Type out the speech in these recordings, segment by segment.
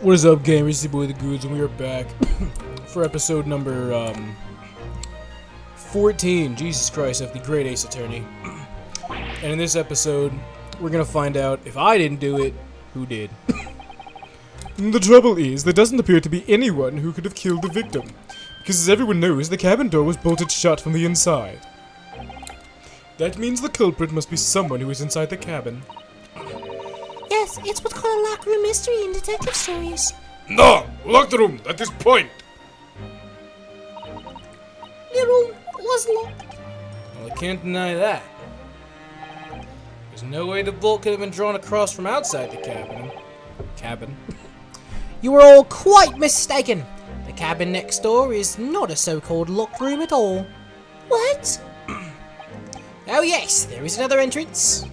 What is up, gamers? It's your boy The Goods, and we are back for episode number 14, Jesus Christ, of the Great Ace Attorney. And in this episode, we're gonna find out if I didn't do it, who did. The trouble is, there doesn't appear to be anyone who could have killed the victim, because as everyone knows, the cabin door was bolted shut from the inside. That means the culprit must be someone who is inside the cabin. Yes, it's what's called a locker room mystery in detective stories. No! Locked room! At this point! The room was locked. Well, I can't deny that. There's no way the bolt could have been drawn across from outside the cabin. You were all quite mistaken. The cabin next door is not a so-called locked room at all. What? Oh yes, there is another entrance.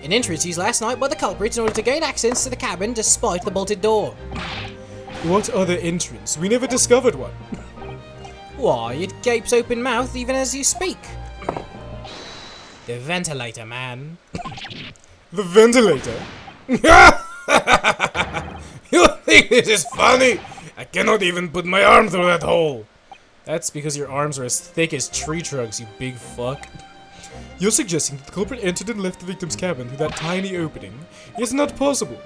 An entrance used last night by the culprits in order to gain access to the cabin despite the bolted door. What other entrance? We never discovered one. Why, it gapes open mouth even as you speak. The ventilator, man. The ventilator? You think this is funny? I cannot even put my arm through that hole. That's because your arms are as thick as tree trunks, you big fuck. You're suggesting that the culprit entered and left the victim's cabin through that tiny opening. It's not possible.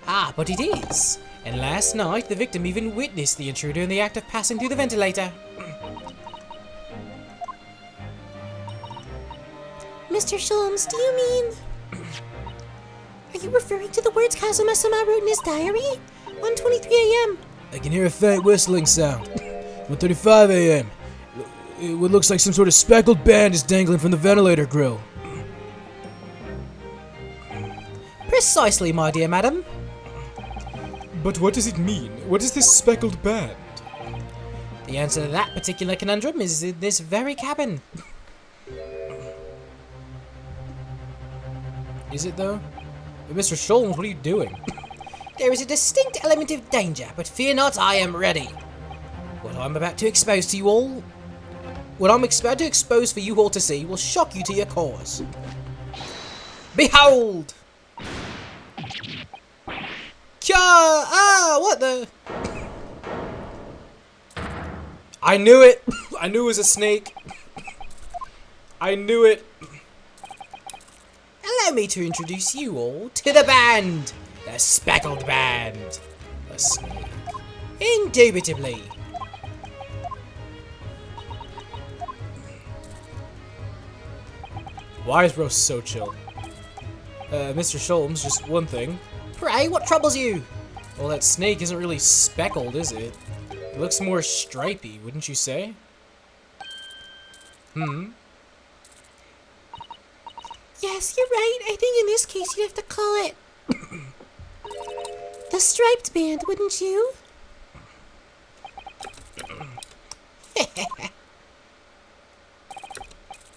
Ah, but it is. And last night, the victim even witnessed the intruder in the act of passing through the ventilator. Mr. Sholmes, do you mean... Are you referring to the words Kazuma-sama wrote in his diary? 1:23 a.m. I can hear a faint whistling sound. 1:35 a.m. What looks like some sort of speckled band is dangling from the ventilator grill. Precisely, my dear madam. But what does it mean? What is this speckled band? The answer to that particular conundrum is in this very cabin. Is it though? Mr. Sholmes, what are you doing? There is a distinct element of danger, but fear not, I am ready. What I'm about to expose to you all... What I'm about to expose for you all to see will shock you to your cause. Behold! What the... I knew it! I knew it was a snake. I knew it. Allow me to introduce you all to the band! The Speckled Band! A snake. Indubitably. Why is Rose so chill? Mr. Sholmes, just one thing. Pray, what troubles you? Well, that snake isn't really speckled, is it? It looks more stripy, wouldn't you say? Yes, you're right. I think in this case you'd have to call it... the Striped Band, wouldn't you?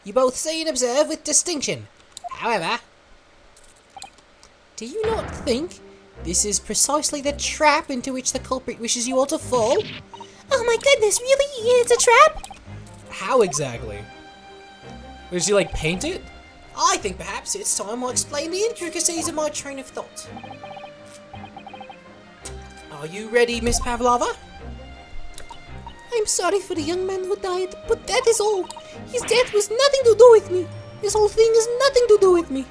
You both see and observe with distinction. However, do you not think this is precisely the trap into which the culprit wishes you all to fall? Oh my goodness, really? It's a trap? How exactly? Did she, like, paint it? I think perhaps it's time I explain the intricacies of my train of thought. Are you ready, Miss Pavlova? I'm sorry for the young man who died, but that is all. His death was nothing to do with me. This whole thing has nothing to do with me.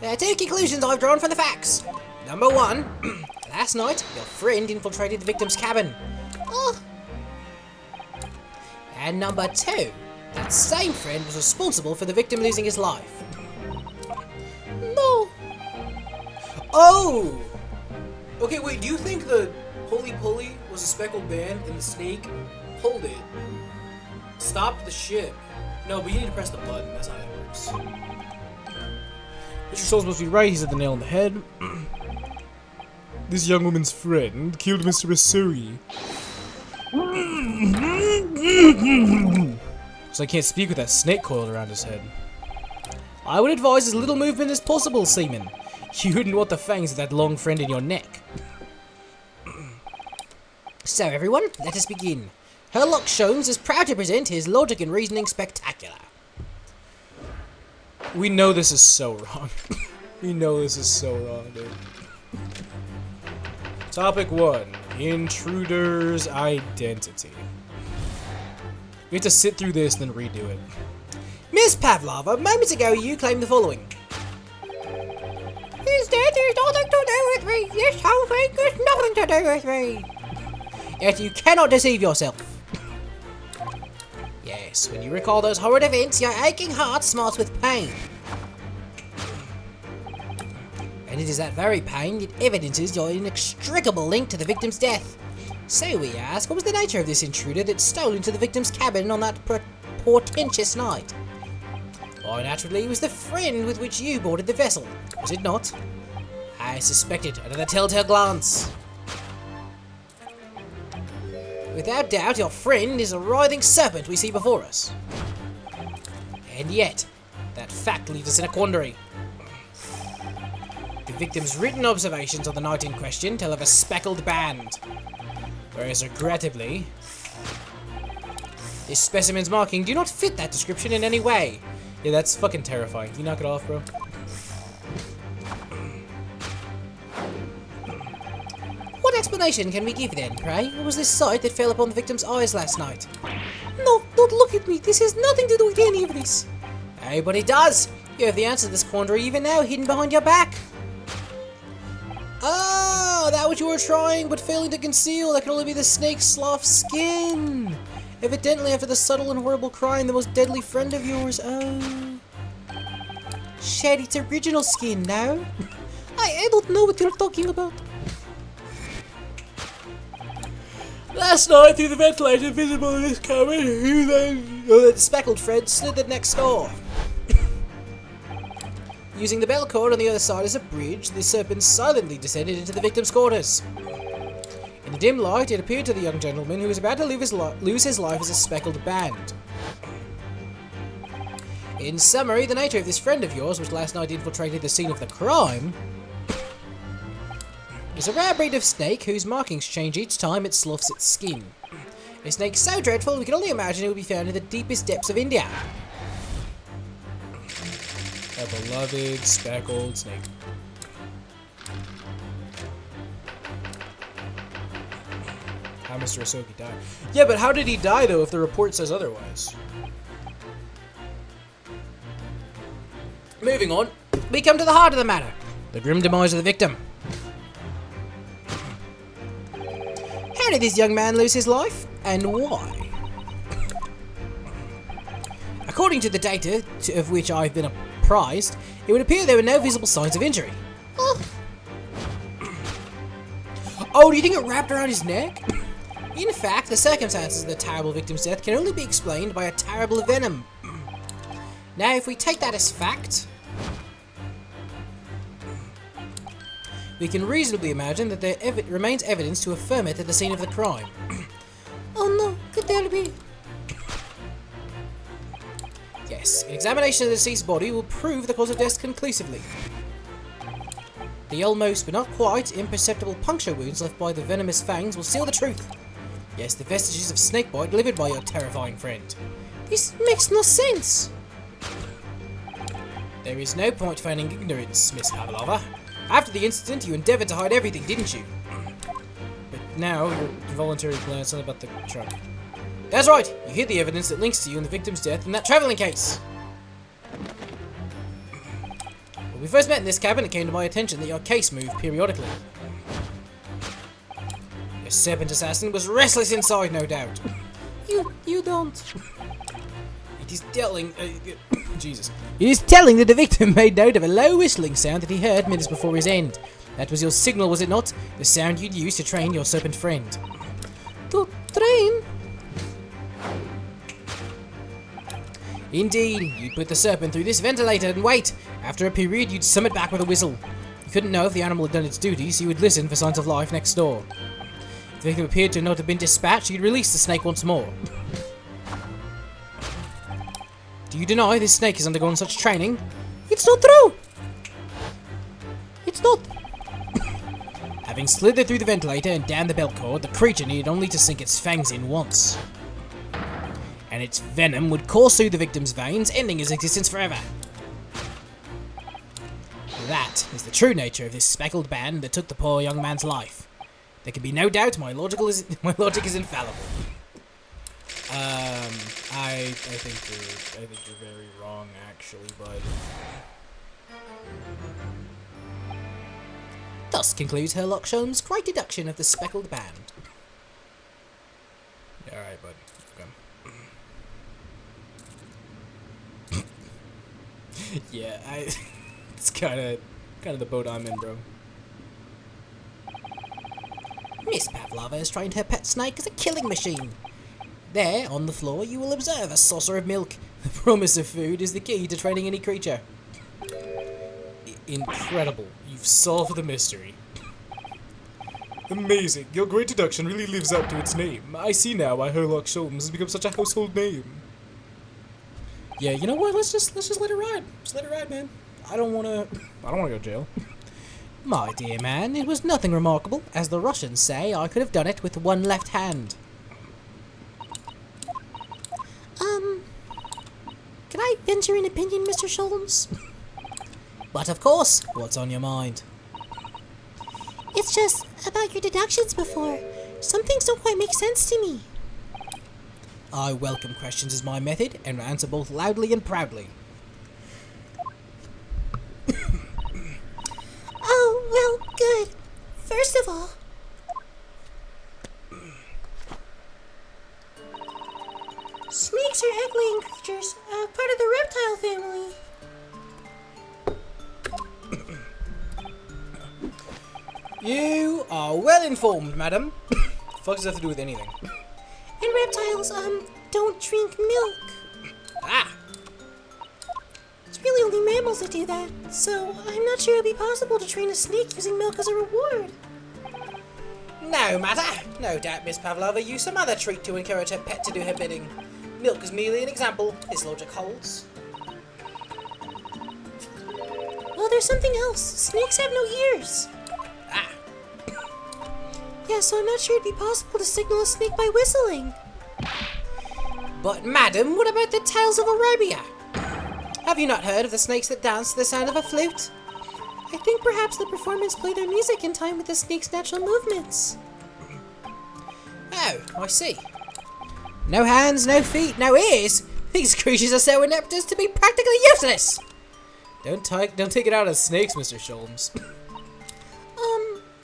There are two conclusions I've drawn from the facts. Number one, last night, your friend infiltrated the victim's cabin. Oh. And number two, that same friend was responsible for the victim losing his life. No. Oh! Okay, wait, do you think the Holy Pulley was a speckled band and the snake pulled it? Stopped the ship. No, but you need to press the button, that's how that works. Mr. Sholmes must be right, he's hit the nail on the head. This young woman's friend killed Mr. Asuri. So I can't speak with that snake coiled around his head. I would advise as little movement as possible, Seaman. You wouldn't want the fangs of that long friend in your neck. So everyone, let us begin. Herlock Sholmes is proud to present his logic and reasoning spectacular. We know this is so wrong. We know this is so wrong, dude. Topic 1. Intruder's identity. We have to sit through this, then redo it. Miss Pavlova, moments ago you claimed the following. His death is nothing to do with me. This whole thing has nothing to do with me. Yet you cannot deceive yourself. Yes, when you recall those horrid events, your aching heart smarts with pain. And it is that very pain that evidences your inextricable link to the victim's death. So we ask, what was the nature of this intruder that stole into the victim's cabin on that portentous night? Why, naturally, it was the friend with which you boarded the vessel, was it not? I suspected under the telltale glance. Without doubt, your friend is a writhing serpent we see before us. And yet, that fact leaves us in a quandary. The victim's written observations on the night in question tell of a speckled band, whereas regrettably, this specimen's marking do not fit that description in any way. Yeah, that's fucking terrifying. Can you knock it off, bro? What explanation can we give then, pray? What was this sight that fell upon the victim's eyes last night? No, don't look at me. This has nothing to do with any of this. Hey, but it does. You have the answer to this quandary even now, hidden behind your back. Oh, that what you were trying but failing to conceal? That could only be the snake's slough skin. Evidently, after the subtle and horrible crime, the most deadly friend of yours. Oh, shit, it's original skin now. I don't know what you're talking about. Last night, through the ventilator visible in this cabin, who then? Oh, the speckled friend slithered next door. Using the bell cord on the other side as a bridge, the serpent silently descended into the victim's quarters. In the dim light, it appeared to the young gentleman who was about to lose his life as a speckled band. In summary, the nature of this friend of yours, which last night infiltrated the scene of the crime, is a rare breed of snake whose markings change each time it sloughs its skin. A snake so dreadful we can only imagine it would be found in the deepest depths of India. A beloved speckled snake. How Mr. Asogi died. Yeah, but how did he die, though, if the report says otherwise? Moving on, we come to the heart of the matter. The grim demise of the victim. How did this young man lose his life, and why? According to the data of which I've been apprised, it would appear there were no visible signs of injury. Oh, do you think it wrapped around his neck? In fact, the circumstances of the terrible victim's death can only be explained by a terrible venom. Now, if we take that as fact, we can reasonably imagine that there remains evidence to affirm it at the scene of the crime. Oh no, could there be? Yes, an examination of the deceased body will prove the cause of death conclusively. The almost, but not quite, imperceptible puncture wounds left by the venomous fangs will seal the truth. Yes, the vestiges of snakebite delivered by your terrifying friend. This makes no sense. There is no point feigning ignorance, Miss Pavlova. After the incident, you endeavored to hide everything, didn't you? But now, your involuntary glance on about the trunk. That's right, you hid the evidence that links to you and the victim's death in that travelling case. When we first met in this cabin, it came to my attention that your case moved periodically. Your serpent assassin was restless inside, no doubt. You don't. It is telling... Jesus. It is telling that the victim made note of a low whistling sound that he heard minutes before his end. That was your signal, was it not? The sound you'd use to train your serpent friend. To train? Indeed, you'd put the serpent through this ventilator and wait. After a period, you'd sum it back with a whistle. You couldn't know if the animal had done its duty, so you would listen for signs of life next door. If the victim appeared to not have been dispatched, you'd release the snake once more. Do you deny this snake has undergone such training? It's not true! It's not! Having slithered through the ventilator and down the belt cord, the creature needed only to sink its fangs in once. And its venom would course through the victim's veins, ending his existence forever. That is the true nature of this speckled band that took the poor young man's life. There can be no doubt my logic is infallible. I think you're very wrong, actually, bud. Thus concludes Herlock Sholmes' great deduction of the speckled band. All right, bud. Okay. Yeah, it's kind of the boat I'm in, bro. Miss Pavlova has trained her pet snake as a killing machine. There, on the floor, you will observe a saucer of milk. The promise of food is the key to training any creature. Incredible. You've solved the mystery. Amazing. Your great deduction really lives up to its name. I see now why Herlock Sholmes has become such a household name. Yeah, you know what? Let's just let it ride. Just let it ride, man. I don't wanna go to jail. My dear man, it was nothing remarkable. As the Russians say, I could have done it with one left hand. Can I venture an opinion, Mr. Sholmes? But of course, what's on your mind? It's just about your deductions before. Some things don't quite make sense to me. I welcome questions as my method, and answer both loudly and proudly. Oh, well, good. First of all, snakes are egg-laying creatures, part of the reptile family. You are well informed, madam. Fuck does that have to do with anything? And reptiles, don't drink milk. Ah! It's really only mammals that do that, so I'm not sure it'll be possible to train a snake using milk as a reward. No matter. No doubt Miss Pavlova used some other treat to encourage her pet to do her bidding. Milk is merely an example. This logic holds. Well, there's something else. Snakes have no ears. Ah! Yeah, so I'm not sure it'd be possible to signal a snake by whistling. But madam, what about the tales of Arabia? Have you not heard of the snakes that dance to the sound of a flute? I think perhaps the performers play their music in time with the snake's natural movements. Oh, I see. No hands, no feet, no ears. These creatures are so inept as to be practically useless. Don't take it out of snakes, Mr. Sholmes.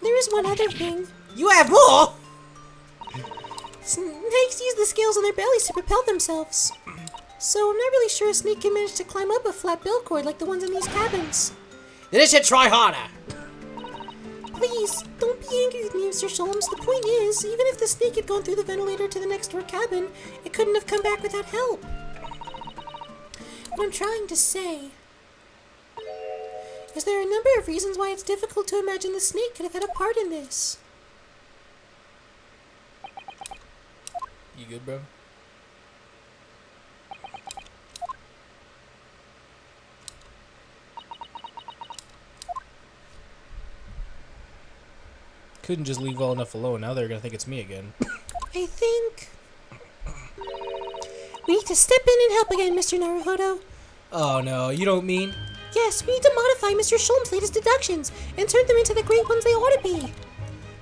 There is one other thing. You have more? Snakes use the scales on their bellies to propel themselves. So I'm not really sure a snake can manage to climb up a flat bill cord like the ones in these cabins. Then it should try harder. Please, don't be angry with me, Mr. Sholmes. The point is, even if the snake had gone through the ventilator to the next door cabin, it couldn't have come back without help. What I'm trying to say is there are a number of reasons why it's difficult to imagine the snake could have had a part in this. You good, bro? Couldn't just leave well enough alone. Now they're gonna think it's me again. I think we need to step in and help again, Mr. Naruhodo. Oh no, you don't mean? Yes, we need to modify Mr. Sholmes' latest deductions and turn them into the great ones they ought to be.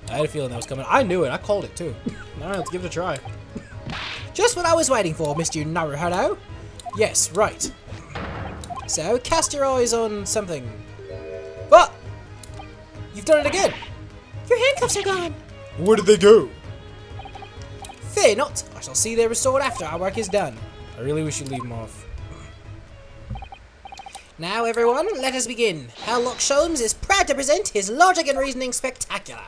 I had a feeling that was coming. I knew it. I called it too. All right, let's give it a try. Just what I was waiting for, Mr. Naruhodo. Yes, right. So, cast your eyes on something. What? You've done it again. Your handcuffs are gone. Where did they go? Fear not. I shall see they're restored after our work is done. I really wish you'd leave them off. Now, everyone, let us begin. Herlock Sholmes is proud to present his logic and reasoning spectacular.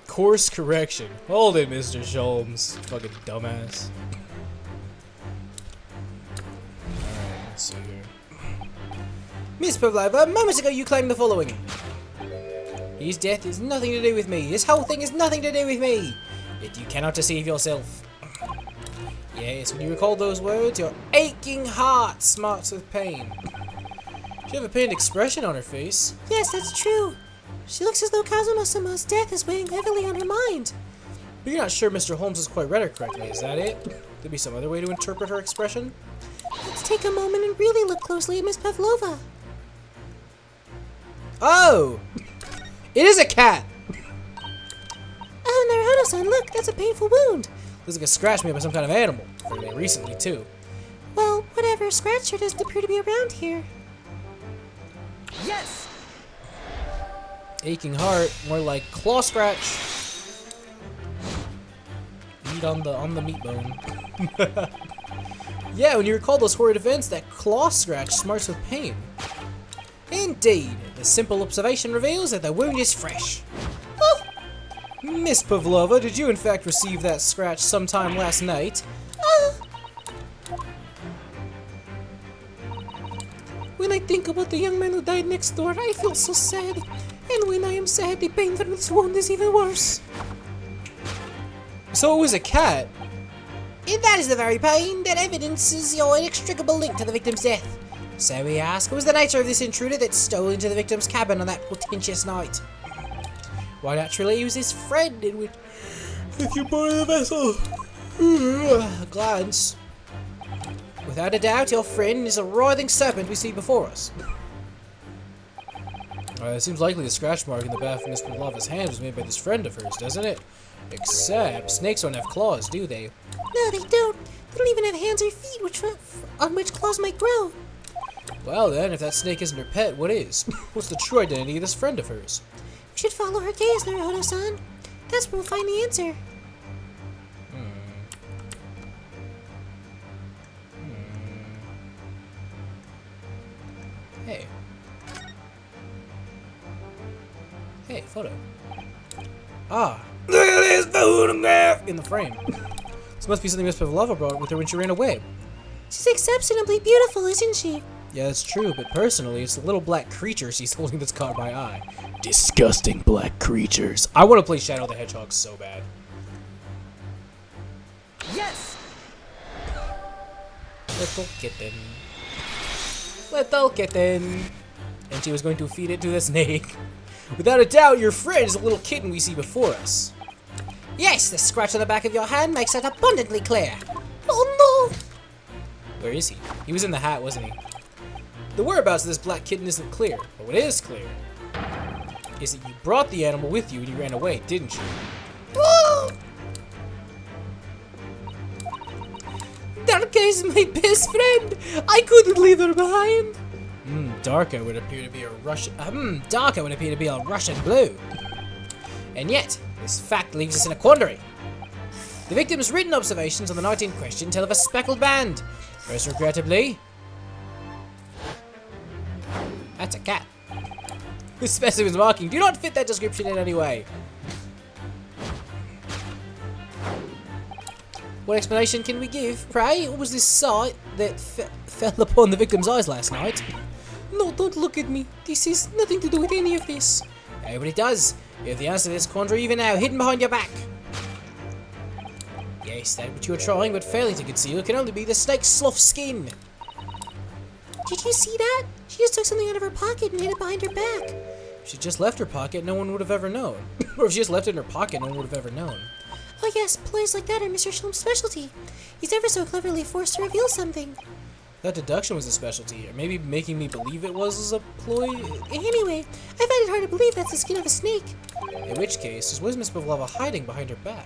Course correction. Hold it, Mr. Sholmes. Fucking dumbass. Alright, let's see here. Miss Pavlova, moments ago you claimed the following. His death is nothing to do with me. This whole thing is nothing to do with me. Yet you cannot deceive yourself. Yes, when you recall those words, your aching heart smarts with pain. She have a pained expression on her face. Yes, that's true. She looks as though Kazuma-sama's death is weighing heavily on her mind. But you're not sure Mr. Holmes has quite read her correctly, is that it? Could be some other way to interpret her expression? That's Let's take a moment and really look closely at Miss Pavlova. Oh! It is a cat! Oh, Naruto-san, look, that's a painful wound. Looks like a scratch made by some kind of animal. Fairly recently, too. Well, whatever, scratch sure doesn't appear to be around here. Yes! Aching heart, more like claw scratch. Meat on the meat bone. Yeah, when you recall those horrid events, that claw scratch smarts with pain. Indeed, the simple observation reveals that the wound is fresh. Oh! Miss Pavlova, did you in fact receive that scratch sometime last night? When I think about the young man who died next door, I feel so sad. And when I am sad, the pain from this wound is even worse. So it was a cat. And that is the very pain that evidences your inextricable link to the victim's death. So we ask, what was the nature of this intruder that stole into the victim's cabin on that portentous night? Why, naturally, he was his friend, in which... If you board the vessel. A glance. Without a doubt, your friend is a writhing serpent we see before us. It seems likely the scratch mark in the back of Miss Pavlova's hand was made by this friend of hers, doesn't it? Except snakes don't have claws, do they? No, they don't. They don't even have hands or feet on which claws might grow. Well then, if that snake isn't her pet, what is? What's the true identity of this friend of hers? We should follow her gaze, Naruto-san. That's where we'll find the answer. Hey. Hey, photo. Ah, look at this photograph in the frame. This must be something Miss Pavlova brought with her when she ran away. She's exceptionally beautiful, isn't she? Yeah, that's true, but personally, it's the little black creature she's holding that's caught my eye. Disgusting black creatures. I want to play Shadow the Hedgehog so bad. Yes! Little kitten. Little kitten. And she was going to feed it to the snake. Without a doubt, your friend is a little kitten we see before us. Yes, the scratch on the back of your hand makes that abundantly clear. Oh no! Where is he? He was in the hat, wasn't he? The whereabouts of this black kitten isn't clear, but what is clear is that you brought the animal with you when you ran away, didn't you? Oh! Darka is my best friend. I couldn't leave her behind. Darka would appear to be a Russian. Darka would appear to be a Russian blue. And yet, this fact leaves us in a quandary. The victim's written observations on the night in question tell of a speckled band. Most regrettably, that's a cat. The specimen's marking do not fit that description in any way. What explanation can we give, pray? What was this sight that fell upon the victim's eyes last night? No, don't look at me. This has nothing to do with any of this. Oh, but it does. You have the answer to this quandary even now, hidden behind your back. Yes, that which you are trying but failing to conceal can only be the snake's slough skin. Did you see that? She just took something out of her pocket and hid it behind her back. If she just left her pocket, no one would have ever known. Or if she just left it in her pocket, no one would have ever known. Oh yes, ploys like that are Mr. Shalom's specialty. He's ever so cleverly forced to reveal something. That deduction was a specialty, or maybe making me believe it was a ploy. Anyway, I find it hard to believe that's the skin of a snake. In which case, what is Miss Pavlova hiding behind her back?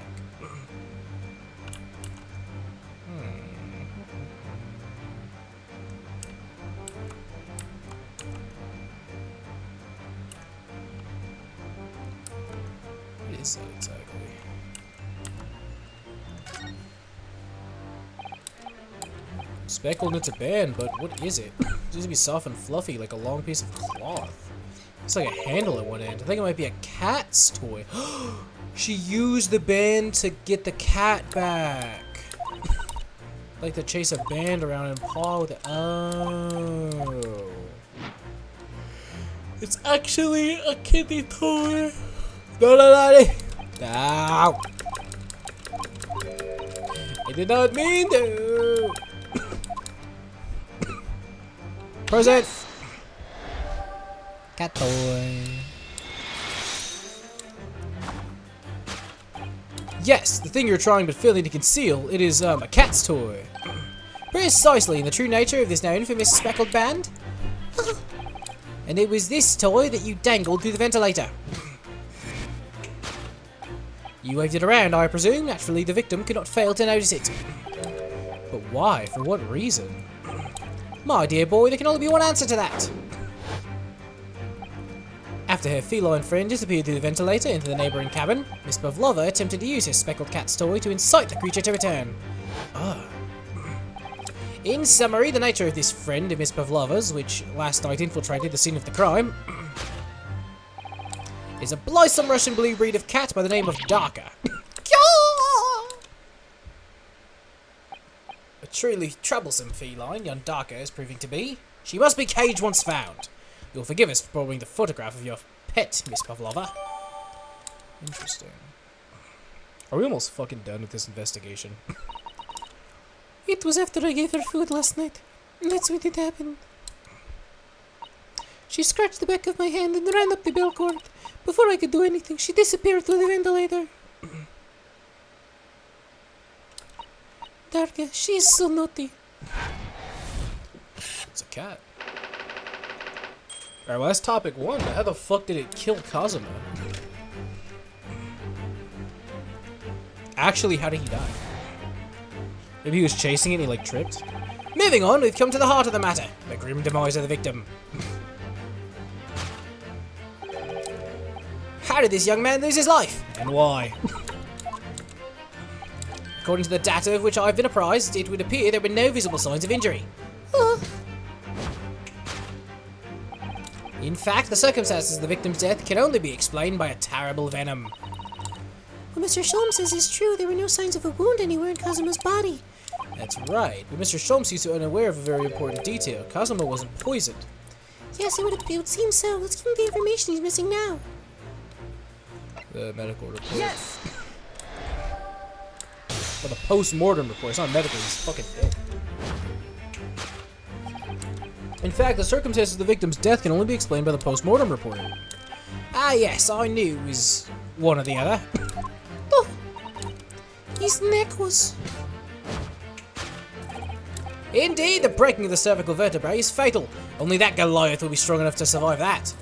What is that exactly? Speckled, it's a band, but what is it? It seems to be soft and fluffy, like a long piece of cloth. It's like a handle at one end. I think it might be a cat's toy. She used the band to get the cat back. Like to chase a band around and paw with it. Oh. It's actually a kitty toy. No, no, no. No. I did not mean to. Present. Cat toy. Yes, the thing you're trying but failing to conceal. It is a cat's toy. Precisely the true nature of this now infamous speckled band. And it was this toy that you dangled through the ventilator. You waved it around, I presume. Naturally, the victim could not fail to notice it. But why? For what reason? My dear boy, there can only be one answer to that. After her feline friend disappeared through the ventilator into the neighbouring cabin, Miss Pavlova attempted to use her speckled cat's toy to incite the creature to return. In summary, the nature of this friend of Miss Pavlova's, which last night infiltrated the scene of the crime, is a blithesome Russian blue breed of cat by the name of Darka. A truly troublesome feline, young Darka is proving to be. She must be caged once found. You'll forgive us for borrowing the photograph of your pet, Miss Pavlova. Interesting. Are we almost fucking done with this investigation? It was after I gave her food last night. That's when it happened. She scratched the back of my hand and ran up the bell cord. Before I could do anything, she disappeared through the ventilator. Darka, she is so naughty. It's a cat. Alright, well that's topic 1. How the fuck did it kill Kazuma? Actually, how did he die? Maybe he was chasing it and he like tripped? Moving on, we've come to the heart of the matter. The grim demise of the victim. How did this young man lose his life? And why? According to the data of which I've been apprised, it would appear there were no visible signs of injury. In fact, the circumstances of the victim's death can only be explained by a terrible venom. What Mr. Sholm says is true. There were no signs of a wound anywhere in Kazuma's body. That's right, but Mr. Sholmes seems to be unaware of a very important detail. Kazuma wasn't poisoned. Yes, it would seem so. Let's give him the information he's missing now. The medical report. Yes! Well, the post-mortem report. It's not medical, he's fucking dead. In fact, the circumstances of the victim's death can only be explained by the post-mortem report. Ah yes, I knew it was one or the other. Oh, his neck was... Indeed, the breaking of the cervical vertebrae is fatal. Only that Goliath will be strong enough to survive that.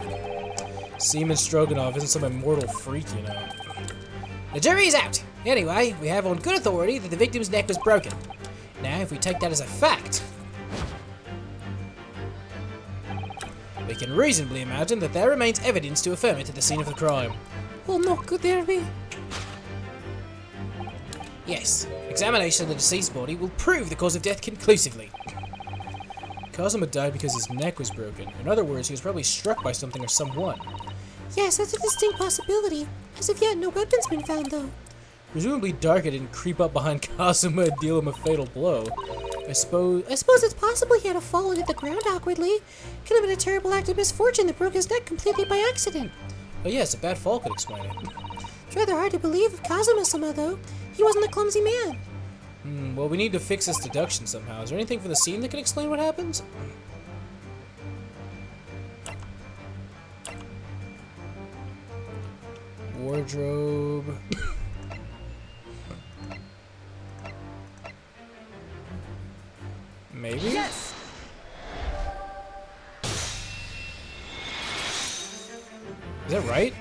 Seaman Stroganoff isn't some immortal freak, you know. The jury is out. Anyway, we have on good authority that the victim's neck was broken. Now, if we take that as a fact, we can reasonably imagine that there remains evidence to affirm it at the scene of the crime. Oh no, could there be? Yes, examination of the deceased body will prove the cause of death conclusively. Kazuma died because his neck was broken. In other words, he was probably struck by something or someone. Yes, that's a distinct possibility. As of yet, no weapon's been found, though. Presumably Darka didn't creep up behind Kazuma and deal him a fatal blow. I suppose it's possible he had to fall and hit the ground awkwardly. Could have been a terrible act of misfortune that broke his neck completely by accident. Oh yes, a bad fall could explain it. It's rather hard to believe of Kazuma-sama, though. He wasn't a clumsy man. Well, we need to fix this deduction somehow. Is there anything for the scene that can explain what happens? Wardrobe. Maybe? Yes! Is that right?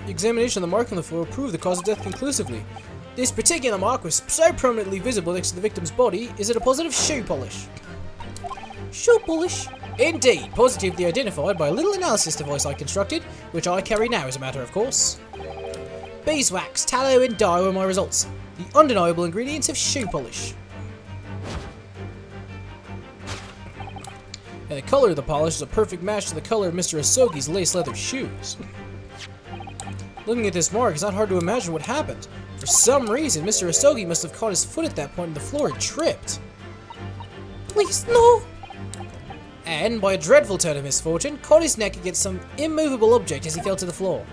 The examination of the mark on the floor proved the cause of death conclusively. This particular mark was so prominently visible next to the victim's body, is it a positive shoe polish? Shoe polish? Indeed, positively identified by a little analysis device I constructed, which I carry now as a matter of course. Beeswax, tallow and dye were my results. The undeniable ingredients of shoe polish. And the color of the polish is a perfect match to the color of Mr. Asogi's lace leather shoes. Looking at this mark, it's not hard to imagine what happened. For some reason, Mr. Asogi must have caught his foot at that point and the floor had tripped. Please, no! And, by a dreadful turn of misfortune, caught his neck against some immovable object as he fell to the floor.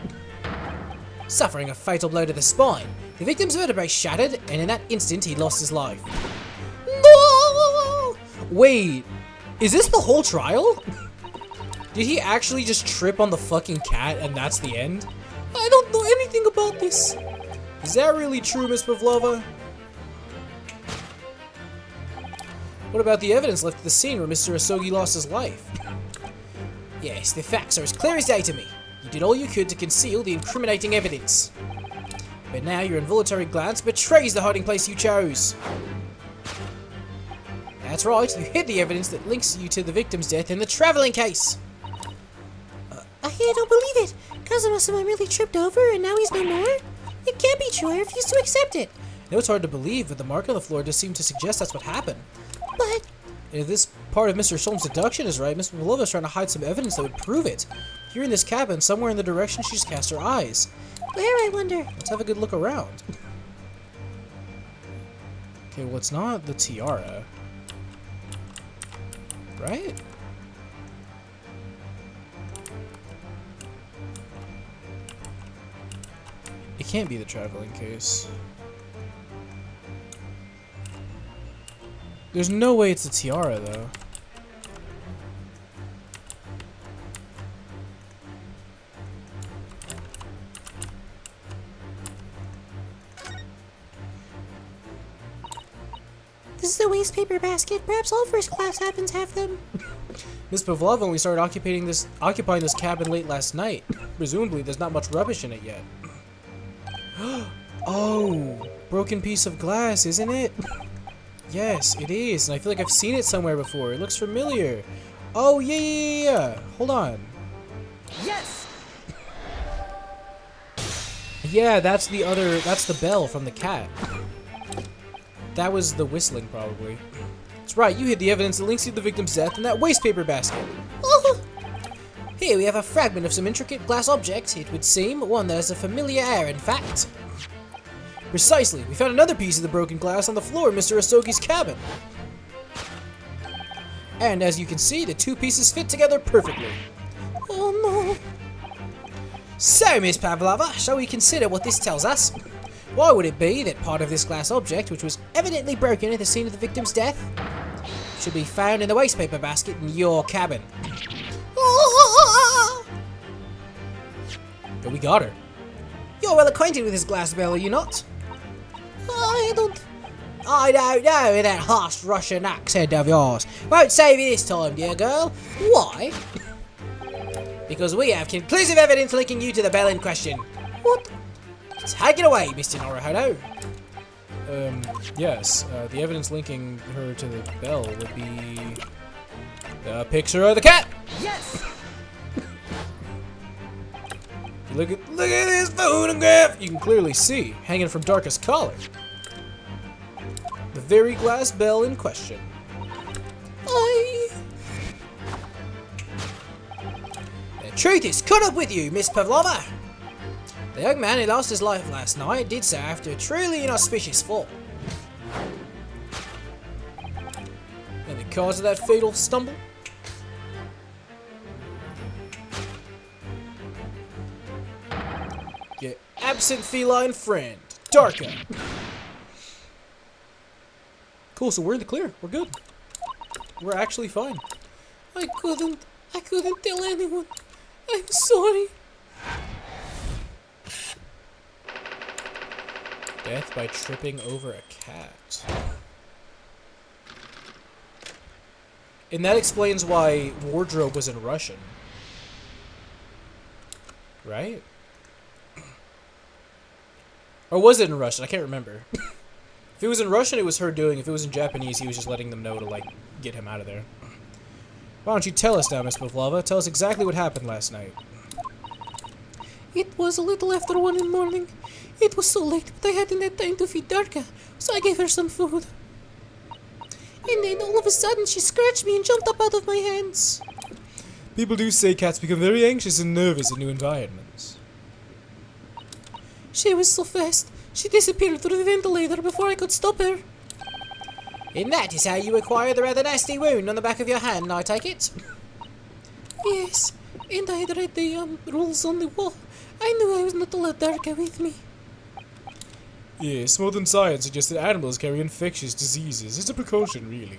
Suffering a fatal blow to the spine, the victim's vertebrae shattered, and in that instant he lost his life. No! Wait, is this the whole trial? Did he actually just trip on the fucking cat and that's the end? I don't know anything about this. Is that really true, Miss Pavlova? What about the evidence left at the scene where Mr. Asogi lost his life? Yes, the facts are as clear as day to me. You did all you could to conceal the incriminating evidence. But now your involuntary glance betrays the hiding place you chose. That's right, you hid the evidence that links you to the victim's death in the travelling case. I don't believe it. Kazuma-sama really tripped over and now he's no more? It can't be true. I refuse to accept it. I know it's hard to believe, but the mark on the floor does seem to suggest that's what happened. But If this part of Mr. Solm's deduction is right, Miss Pavlova is trying to hide some evidence that would prove it. Here in this cabin, somewhere in the direction she's cast her eyes. where, I wonder? Let's have a good look around. Okay, well, it's not the tiara. Right? It can't be the traveling case. There's no way it's the tiara, though. This is a waste paper basket. Perhaps all first class cabins have them. Miss Pavlova only started occupying this cabin late last night. Presumably, there's not much rubbish in it yet. Oh, broken piece of glass, isn't it? Yes, it is, and I feel like I've seen it somewhere before. It looks familiar. Oh, yeah. Hold on. Yes! Yeah, that's the bell from the cat. That was the whistling, probably. That's right, you hid the evidence that links you to the victim's death in that waste paper basket. Oh, Here we have a fragment of some intricate glass object, it would seem, one that has a familiar air, in fact. Precisely, we found another piece of the broken glass on the floor in Mr. Asogi's cabin. And as you can see, the two pieces fit together perfectly. oh no. So, Miss Pavlova, shall we consider what this tells us? Why would it be that part of this glass object, which was evidently broken at the scene of the victim's death, should be found in the waste paper basket in your cabin? Oh, But we got her. You're well acquainted with this glass bell, are you not? I don't. I don't know with that harsh Russian accent of yours. Won't save you this time, dear girl. Why? Because we have conclusive evidence linking you to the bell in question. What? Take it away, Mr. Naruhodo. Yes, the evidence linking her to the bell would be the picture of the cat. Yes! Look at this photograph. You can clearly see, hanging from Darka's collar, the very glass bell in question. The truth is caught up with you, Miss Pavlova. The young man who lost his life last night did so after a truly inauspicious fall. And the cause of that fatal stumble? Your absent feline friend, Darka. Cool, so we're in the clear. We're good. We're actually fine. I couldn't tell anyone. I'm sorry. Death by tripping over a cat. And that explains why wardrobe was in Russian. Right? Or was it in Russian? I can't remember. If it was in Russian, it was her doing. If it was in Japanese, he was just letting them know to, like, get him out of there. Why don't you tell us now, Miss Pavlova? Tell us exactly what happened last night. It was a little after 1 in the morning. It was so late, but I hadn't had time to feed Darka, so I gave her some food. And then all of a sudden she scratched me and jumped up out of my hands. People do say cats become very anxious and nervous in new environments. She was so fast. She disappeared through the ventilator before I could stop her. And that is how you acquired the rather nasty wound on the back of your hand, I take it? Yes, and I had read the rules on the wall. I knew I was not allowed Darka with me. Yes, modern science suggests that animals carry infectious diseases. It's a precaution, really.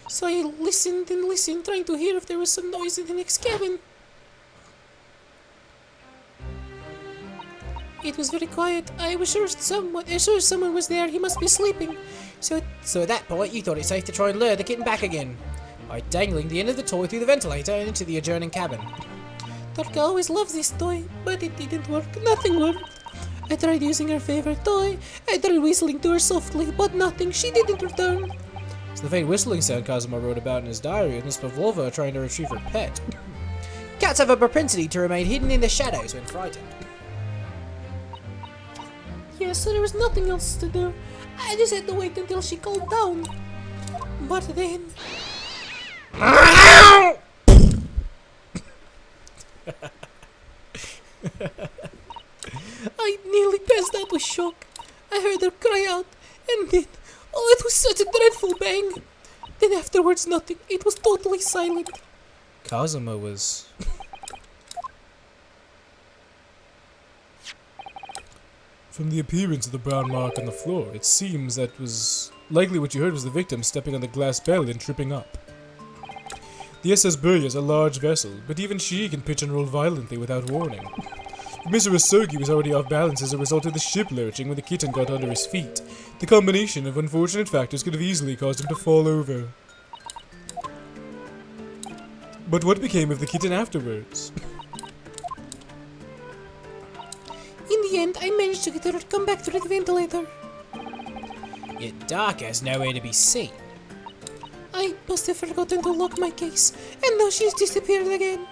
So I listened and listened, trying to hear if there was some noise in the next cabin. It was very quiet. I was sure someone was there. He must be sleeping. So at that point, you thought it safe to try and lure the kitten back again by dangling the end of the toy through the ventilator and into the adjoining cabin. Darka always loves this toy, but it didn't work. Nothing worked. I tried using her favorite toy. I tried whistling to her softly, but nothing. She didn't return. It's the faint whistling sound Kazuma wrote about in his diary of Miss Pavlova trying to retrieve her pet. Cats have a propensity to remain hidden in the shadows when frightened. Yes, so there was nothing else to do. I just had to wait until she calmed down. But then... I nearly passed out with shock. I heard her cry out, and then... Oh, it was such a dreadful bang. Then afterwards, nothing. It was totally silent. Kazuma was... From the appearance of the brown mark on the floor, it seems that was likely what you heard was the victim stepping on the glass bell and tripping up. The SS Burya is a large vessel, but even she can pitch and roll violently without warning. Mr. Asogi was already off balance as a result of the ship lurching when the kitten got under his feet. The combination of unfortunate factors could have easily caused him to fall over. But what became of the kitten afterwards? In the end, I managed to get her to come back through the ventilator. Yet Darka's nowhere to be seen. I must have forgotten to lock my case, and now she's disappeared again.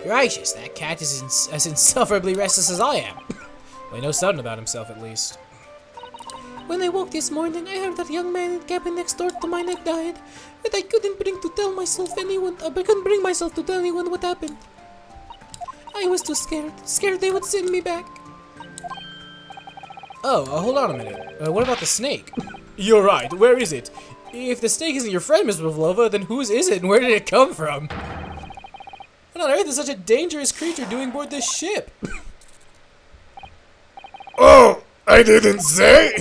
Gracious, that cat is as insufferably restless as I am. Well, he knows something about himself at least. When I woke this morning, I heard that young man in the cabin next door to mine had died, but I couldn't bring myself to tell anyone what happened. I was too scared they would send me back. Oh, hold on a minute. What about the snake? You're right, where is it? If the snake isn't your friend, Miss Pavlova, then whose is it and where did it come from? What on earth is such a dangerous creature doing aboard this ship? Oh, I didn't say.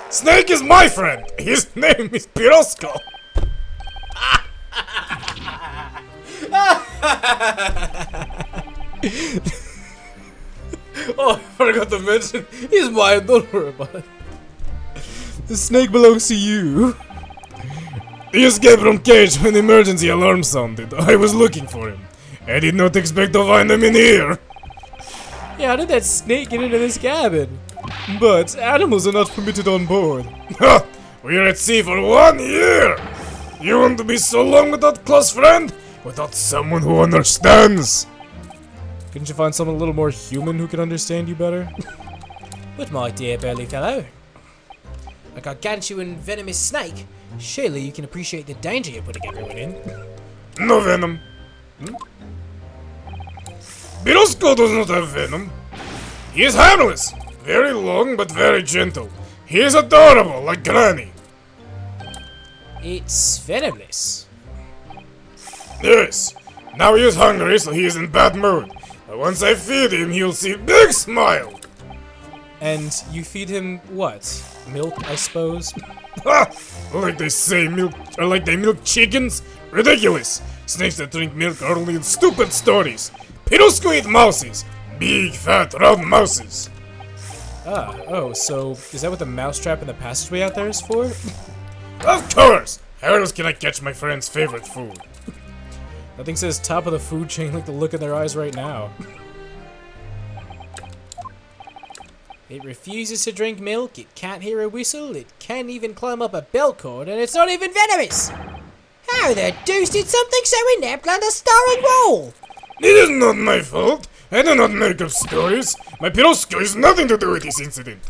Snake is my friend. His name is Pirosko. Oh, I forgot to mention, he's mine, don't worry about it. The snake belongs to you. He escaped from cage when the emergency alarm sounded. I was looking for him. I did not expect to find him in here. Yeah, how did that snake get into this cabin? But animals are not permitted on board. Ha! We are at sea for 1 year. You want to be so long without close friend? Without someone who understands? Couldn't you find someone a little more human who could understand you better? But my dear burly fellow, a gargantuan venomous snake, surely you can appreciate the danger you're putting everyone in. No venom. Pirosko does not have venom. He is harmless. Very long but very gentle. He is adorable like Granny. It's venomless. Yes. Now he is hungry, so he is in bad mood. But once I feed him, he'll see big smile. And you feed him what? Milk, I suppose? Ha! Like they say milk, or like they milk chickens? Ridiculous. Snakes that drink milk are only in stupid stories. Pirosko eat mouses. Big, fat, round mouses. Ah, oh, so is that what the mousetrap in the passageway out there is for? Of course! How else can I catch my friend's favorite food? Nothing says top of the food chain like the look in their eyes right now. It refuses to drink milk, it can't hear a whistle, it can't even climb up a bell cord, and it's not even venomous! How the deuce did something so inept land a starring role? It is not my fault. I do not make up stories. My Pirosko has nothing to do with this incident.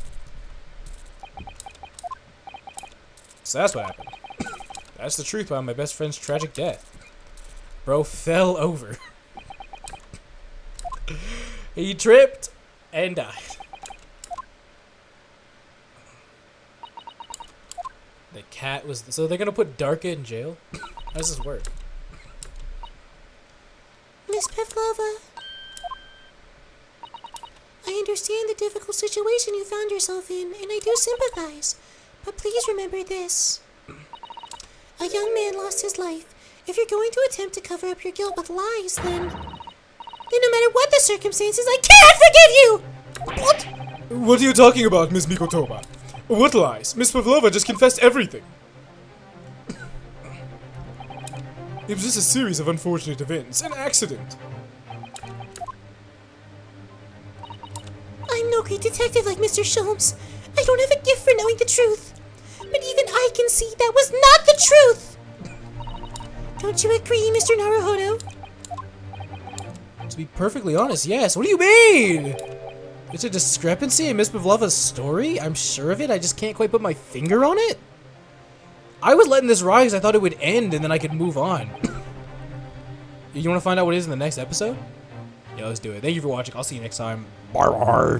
So that's what happened. That's the truth behind my best friend's tragic death. Bro fell over. He tripped and died. The cat was... So they're gonna put Darka in jail? How does this work? Miss Pavlova, I understand the difficult situation you found yourself in, and I do sympathize. But please remember this. A young man lost his life. If you're going to attempt to cover up your guilt with lies, then no matter what the circumstances, I can't forgive you! What? What are you talking about, Miss Mikotoba? What lies? Miss Pavlova just confessed everything. It was just a series of unfortunate events, an accident. I'm no great detective like Mr. Sholmes. I don't have a gift for knowing the truth. But even I can see that was not the truth! Don't you agree, Mr. Naruhodo? To be perfectly honest, yes. What do you mean? It's a discrepancy in Miss Pavlova's story? I'm sure of it, I just can't quite put my finger on it? I was letting this ride because I thought it would end and then I could move on. You want to find out what it is in the next episode? Yeah, let's do it. Thank you for watching. I'll see you next time. Bye.